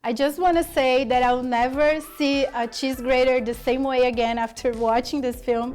I just want to say that I'll never see a cheese grater the same way again after watching this film.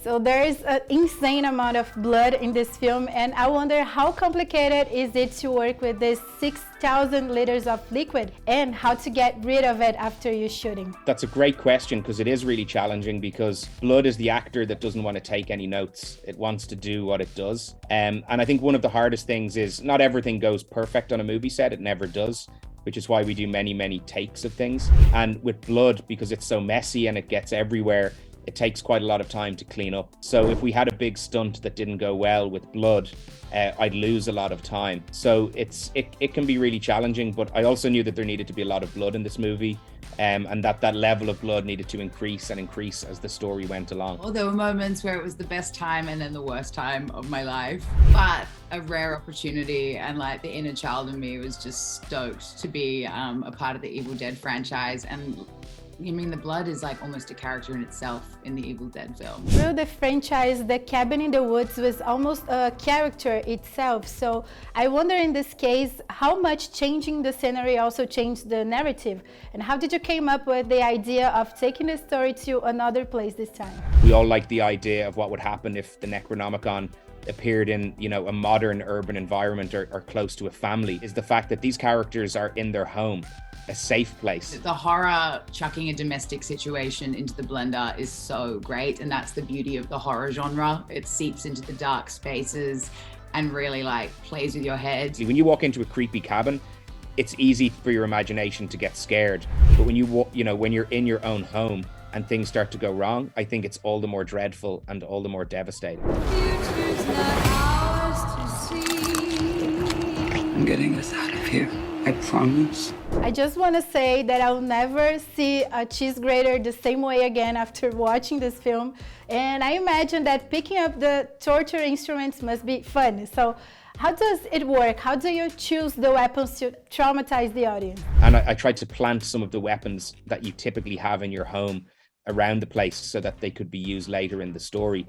So there is an insane amount of blood in this film, and I wonder how complicated is it to work with this 6,000 liters of liquid and how to get rid of it after you're shooting. That's a great question because it is really challenging because blood is the actor that doesn't want to take any notes. It wants to do what it does. And I think one of the hardest things is not everything goes perfect on a movie set. It never does, which is why we do many, many takes of things. And with blood, because it's so messy and it gets everywhere, it takes quite a lot of time to clean up. So if we had a big stunt that didn't go well with blood, I'd lose a lot of time. So it can be really challenging, but I also knew that there needed to be a lot of blood in this movie, and that level of blood needed to increase and increase as the story went along. Well, there were moments where it was the best time and then the worst time of my life, but a rare opportunity, and like the inner child in me was just stoked to be a part of the Evil Dead franchise. And I mean, the blood is like almost a character in itself in the Evil Dead film. Through the franchise, The Cabin in the Woods was almost a character itself. So I wonder in this case, how much changing the scenery also changed the narrative? And how did you came up with the idea of taking the story to another place this time? We all like the idea of what would happen if the Necronomicon appeared in, a modern urban environment or close to a family, is the fact that these characters are in their home, a safe place. The horror chucking a domestic situation into the blender is so great, and that's the beauty of the horror genre. It seeps into the dark spaces and really like plays with your head. When you walk into a creepy cabin, it's easy for your imagination to get scared. But when when you're in your own home and things start to go wrong, I think it's all the more dreadful and all the more devastating. I'm getting us out of here, I promise. I just want to say that I'll never see a cheese grater the same way again after watching this film. And I imagine that picking up the torture instruments must be fun. So how does it work? How do you choose the weapons to traumatize the audience? And I tried to plant some of the weapons that you typically have in your home around the place so that they could be used later in the story.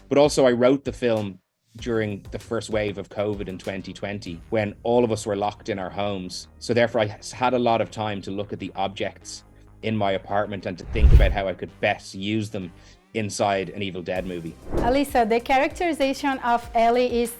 But also I wrote the film during the first wave of COVID in 2020, when all of us were locked in our homes. So therefore I had a lot of time to look at the objects in my apartment and to think about how I could best use them inside an Evil Dead movie. Alyssa, the characterization of Ellie is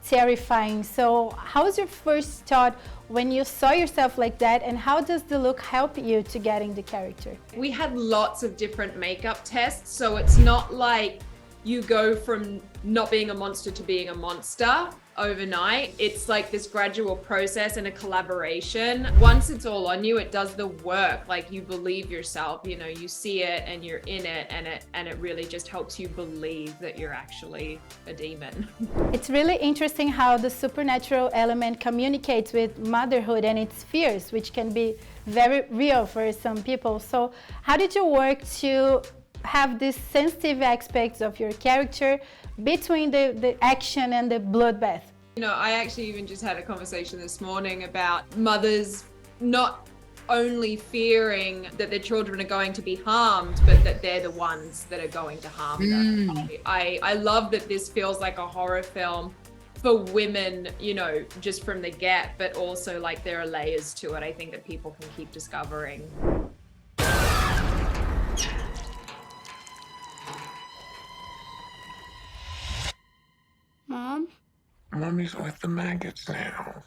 terrifying. So how was your first thought when you saw yourself like that, and how does the look help you to getting the character? We had lots of different makeup tests, so it's not like you go from not being a monster to being a monster overnight. It's like this gradual process and a collaboration. Once it's all on you, it does the work. Like you believe yourself, you see it and you're in it, and it really just helps you believe that you're actually a demon. It's really interesting how the supernatural element communicates with motherhood and its fears, which can be very real for some people. So how did you work to have these sensitive aspects of your character between the action and the bloodbath? I actually even just had a conversation this morning about mothers not only fearing that their children are going to be harmed, but that they're the ones that are going to harm them. I love that this feels like a horror film for women, just from the get, but also like there are layers to it. I think that people can keep discovering. Mom? Mommy's with the maggots now.